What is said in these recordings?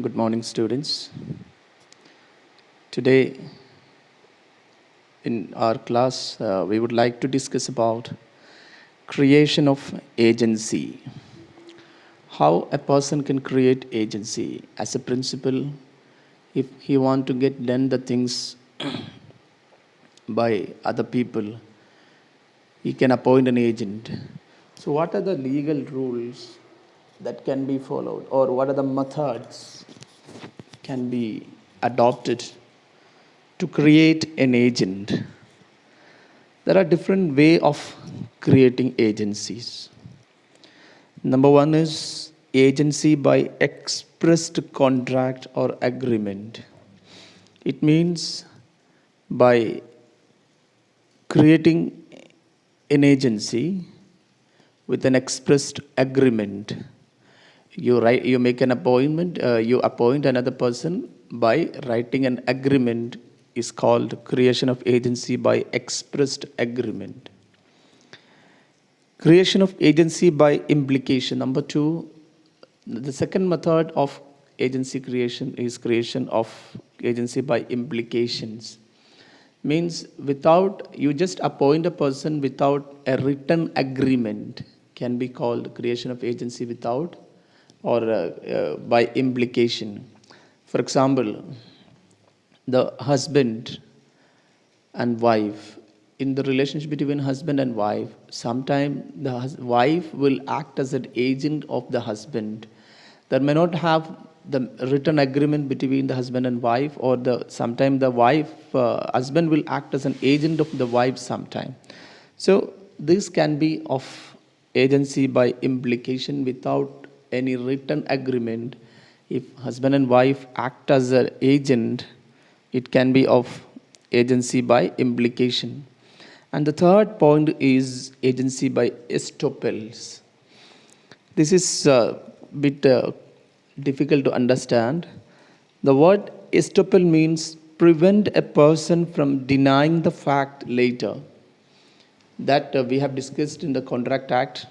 Good morning, students. Today, in our class, we would like to discuss about creation of agency. How a person can create agency as a principle if he want to get done the things by other people, he can appoint an agent. So, what are the legal rules that can be followed, or what are the methods can be adopted to create an agent? There are different way of creating agencies. Number one is agency by expressed contract or agreement. It means by creating an agency with an expressed agreement. You make an appointment, you appoint another person by writing an agreement is called creation of agency by expressed agreement. Creation of agency by implication. Number two, the second method of agency creation is creation of agency by implications. Means without, you just appoint a person without a written agreement can be called creation of agency without or by implication. For example, the husband and wife, in the relationship between husband and wife, sometimes the wife will act as an agent of the husband. There may not have the written agreement between the husband and wife, or the sometimes the wife husband will act as an agent of the wife sometime. So this can be of agency by implication without any written agreement. If husband and wife act as an agent, it can be of agency by implication. And the third point is agency by estoppels. This is a bit difficult to understand. The word estoppel means prevent a person from denying the fact later. That we have discussed in the Contract Act,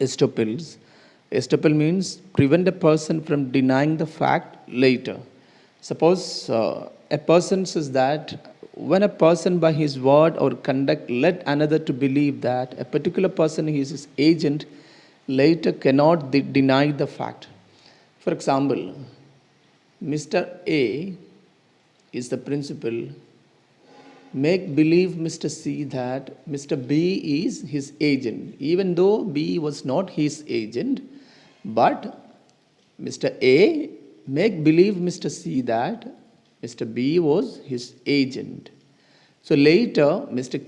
estoppels. Estoppel means prevent a person from denying the fact later. Suppose a person says that when a person by his word or conduct led another to believe that a particular person is his agent, later cannot deny the fact. For example, Mr. A is the principal, make believe Mr. C that Mr. B is his agent, even though B was not his agent, but Mr. A make believe Mr. C that Mr. B was his agent. So later, Mr.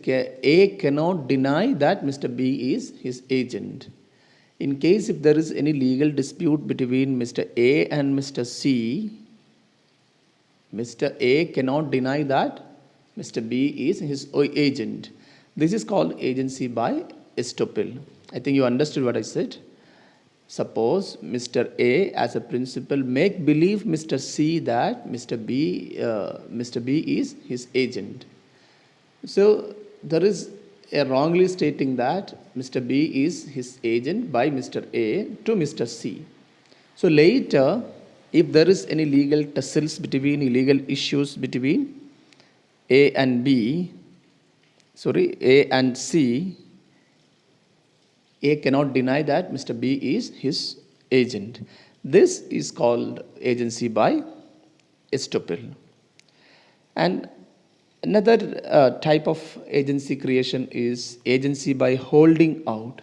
A cannot deny that Mr. B is his agent. In case if there is any legal dispute between Mr. A and Mr. C, Mr. A cannot deny that Mr. B is his agent. This is called agency by estoppel. I think you understood what I said. Suppose Mr. A as a principal make believe Mr. C that Mr. B is his agent. So there is a wrongly stating that Mr. B is his agent by Mr. A to Mr. C. So later, if there is any legal tussles between legal issues between A and C, A cannot deny that Mr. B is his agent. This is called agency by estoppel. And another type of agency creation is agency by holding out.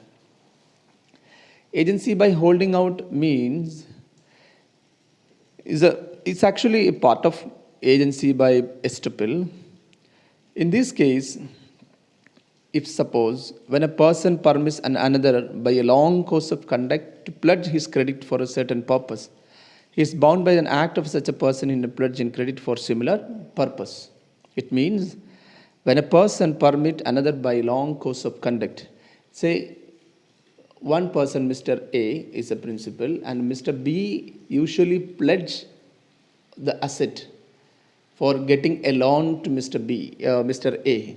Agency by holding out means it's actually a part of agency by estoppel. In this case, if suppose when a person permits another by a long course of conduct to pledge his credit for a certain purpose, he is bound by an act of such a person in a pledge in credit for similar purpose. It means when a person permit another by long course of conduct, say one person, Mr. A, is a principal, and Mr. B usually pledge the asset for getting a loan to Mr. A.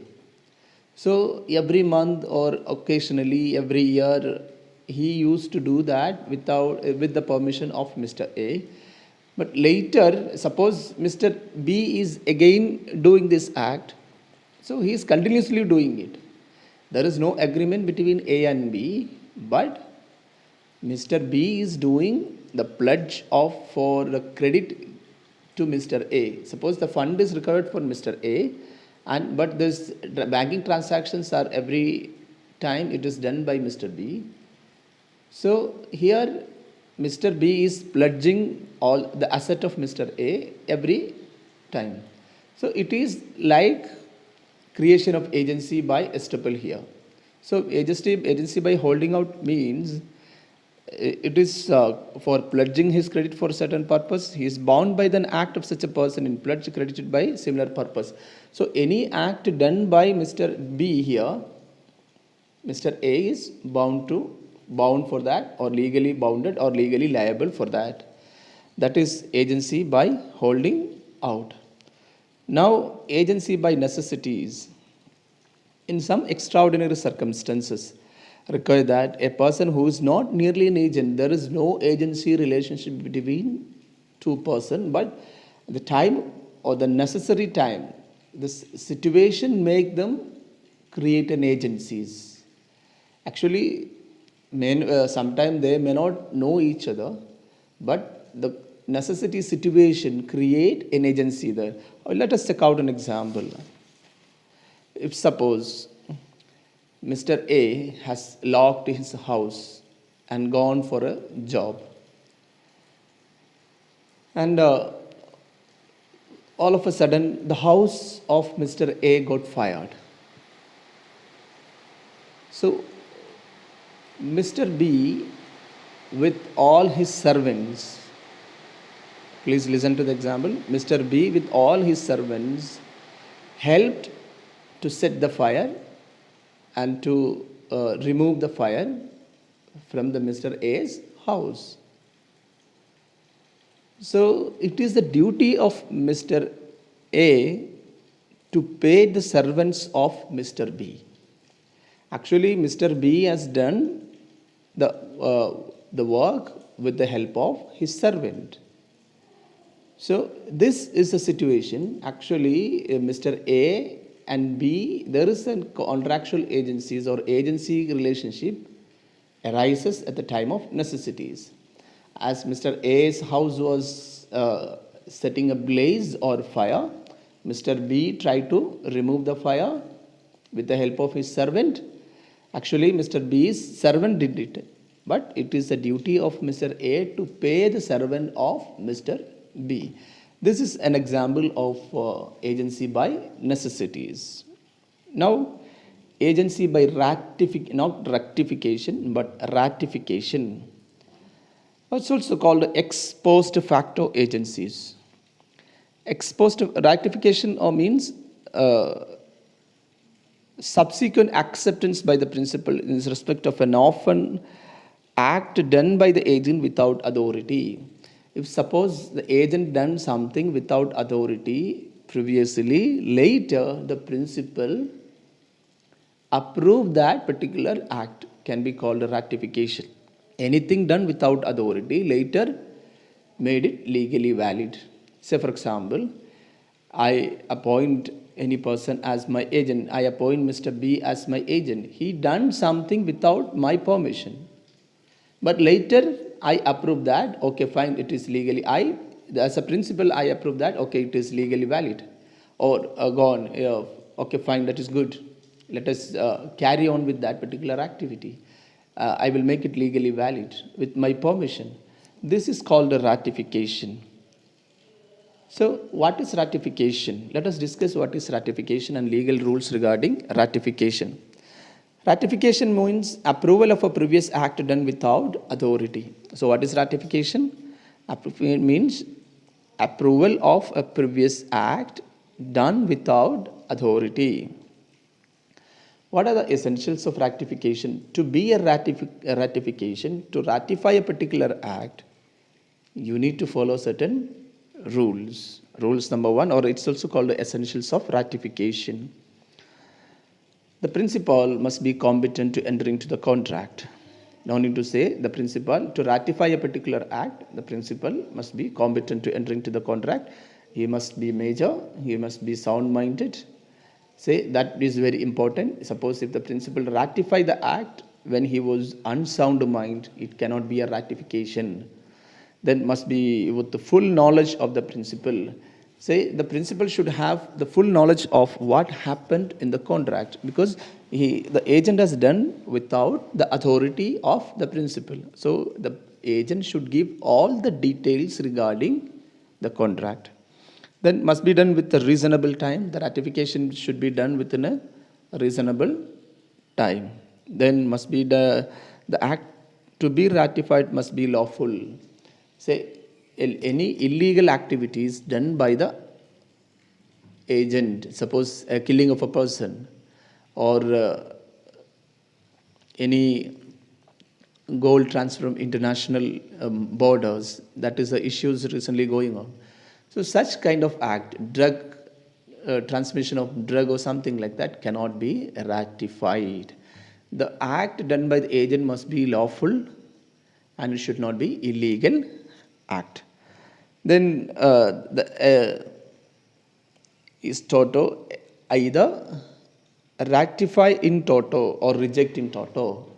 So every month or occasionally every year he used to do that with the permission of Mr. A. But later, suppose Mr. B is again doing this act, so he is continuously doing it. There is no agreement between A and B, but Mr. B is doing the pledge of for the credit to Mr. A. Suppose the fund is recovered for Mr. A, and but this banking transactions are every time it is done by Mr. B. So here Mr. B is pledging all the asset of Mr. A every time. So it is like creation of agency by estoppel here. So agency by holding out means it is for pledging his credit for a certain purpose. He is bound by the act of such a person in pledge credited by similar purpose. So any act done by Mr. B here, Mr. A is bound for that, or legally bounded or legally liable for that. That is agency by holding out. Now, agency by necessities. In some extraordinary circumstances, require that a person who is not nearly an agent, there is no agency relationship between two persons, but the time or the necessary time, this situation make them create an agencies. Actually, sometimes they may not know each other, but the necessity situation create an agency there. Let us check out an example. If suppose Mr. A has locked his house and gone for a job, and all of a sudden the house of Mr. A got fired. So Mr. B with all his servants, please listen to the example. Mr. B with all his servants helped to set the fire and to remove the fire from the Mr. A's house. So it is the duty of Mr. A to pay the servants of Mr. B. Actually, Mr. B has done the work with the help of his servant. So this is a situation. Actually, Mr. A and B, there is a contractual agencies or agency relationship arises at the time of necessities. As Mr. A's house was setting a blaze or fire, Mr. B tried to remove the fire with the help of his servant. Actually, Mr. B's servant did it, but it is the duty of Mr. A to pay the servant of Mr. B. This is an example of agency by necessities. Now, agency by not rectification, but ratification. It's also called ex post facto agencies. Ex post ratification means subsequent acceptance by the principal in respect of an often act done by the agent without authority. If suppose the agent done something without authority previously, later the principal approved that particular act, can be called a ratification. Anything done without authority later made it legally valid. Say for example, I appoint any person as my agent. I appoint Mr. B as my agent. He done something without my permission. But later I approve that, okay, fine, it is legally. As a principal, I approve that, okay, it is legally valid. Or gone, okay, fine, that is good. Let us carry on with that particular activity. I will make it legally valid with my permission. This is called a ratification. So, what is ratification? Let us discuss what is ratification and legal rules regarding ratification. Ratification means approval of a previous act done without authority. So, what is ratification? It means approval of a previous act done without authority. What are the essentials of ratification? To be a ratification, to ratify a particular act, you need to follow certain rules. Rules number 1, or it's also called the essentials of ratification. The principal must be competent to enter into the contract. No need to say the principal. To ratify a particular act, the principal must be competent to enter into the contract. He must be major. He must be sound-minded. Say that is very important. Suppose if the principal ratify the act when he was unsound mind, it cannot be a ratification. Then must be with the full knowledge of the principal. Say the principal should have the full knowledge of what happened in the contract, because the agent has done without the authority of the principal. So the agent should give all the details regarding the contract. Then must be done with a reasonable time. The ratification should be done within a reasonable time. Then must be the act to be ratified must be lawful. Say any illegal activities done by the agent, suppose a killing of a person, or any gold transfer from international borders, that is the issues recently going on. So such kind of act, drug transmission of drug or something like that, cannot be ratified. The act done by the agent must be lawful, and it should not be illegal act. Then is toto either ratify in toto or reject in toto.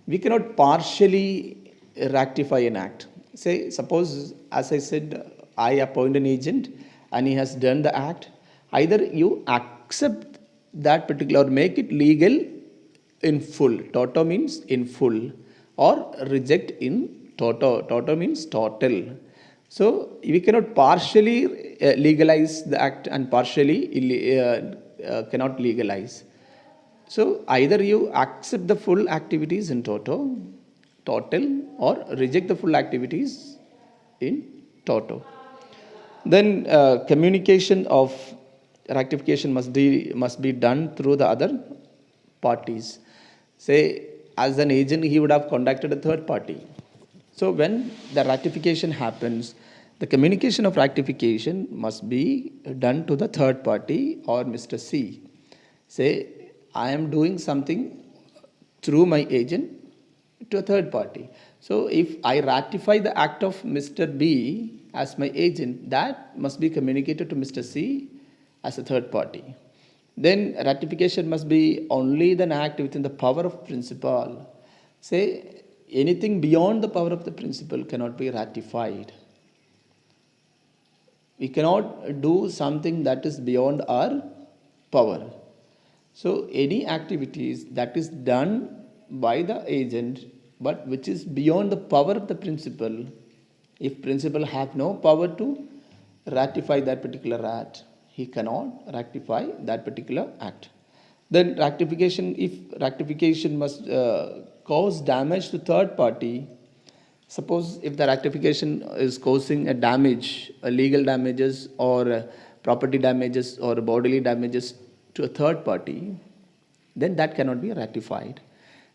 We cannot partially ratify an act. Say, suppose, as I said, I appoint an agent and he has done the act. Either you accept that particular or make it legal in full. Toto means in full, or reject in toto. Toto means total. So we cannot partially legalize the act and partially cannot legalize. So either you accept the full activities in total, or reject the full activities in toto. Then communication of rectification must be done through the other parties. Say, as an agent, he would have contacted a third party. So when the ratification happens, the communication of ratification must be done to the third party or Mr. C. Say, I am doing something through my agent to a third party. So if I ratify the act of Mr. B as my agent, that must be communicated to Mr. C as a third party. Then ratification must be only an act within the power of principal. Say, anything beyond the power of the principal cannot be ratified. We cannot do something that is beyond our power. So any activities that is done by the agent but which is beyond the power of the principal, if principal have no power to ratify that particular act, he cannot ratify that particular act. Then rectification, if rectification must cause damage to third party, suppose if the rectification is causing a damage, a legal damages or property damages or bodily damages to a third party, then that cannot be ratified.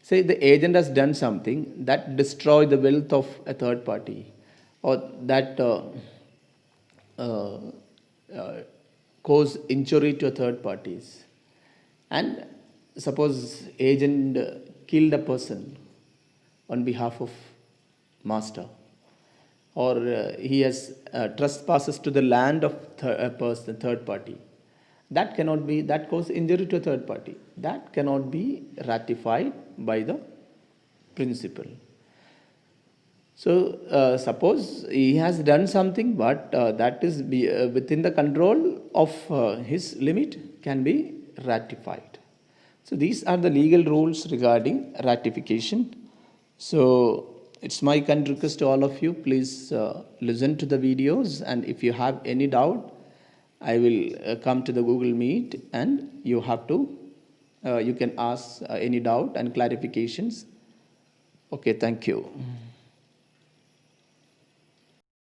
Say the agent has done something that destroy the wealth of a third party, or that cause injury to a third parties, and suppose agent killed a person on behalf of master, or he has trespasses to the land of a person, third party, that cannot be, that cause injury to a third party, that cannot be ratified by the principal. So suppose he has done something, but that is within the control of his limit, can be ratified. So these are the legal rules regarding ratification. So it's my kind request to all of you, please listen to the videos, and if you have any doubt, I will come to the Google Meet, and you have to, you can ask any doubt and clarifications. Okay, thank you.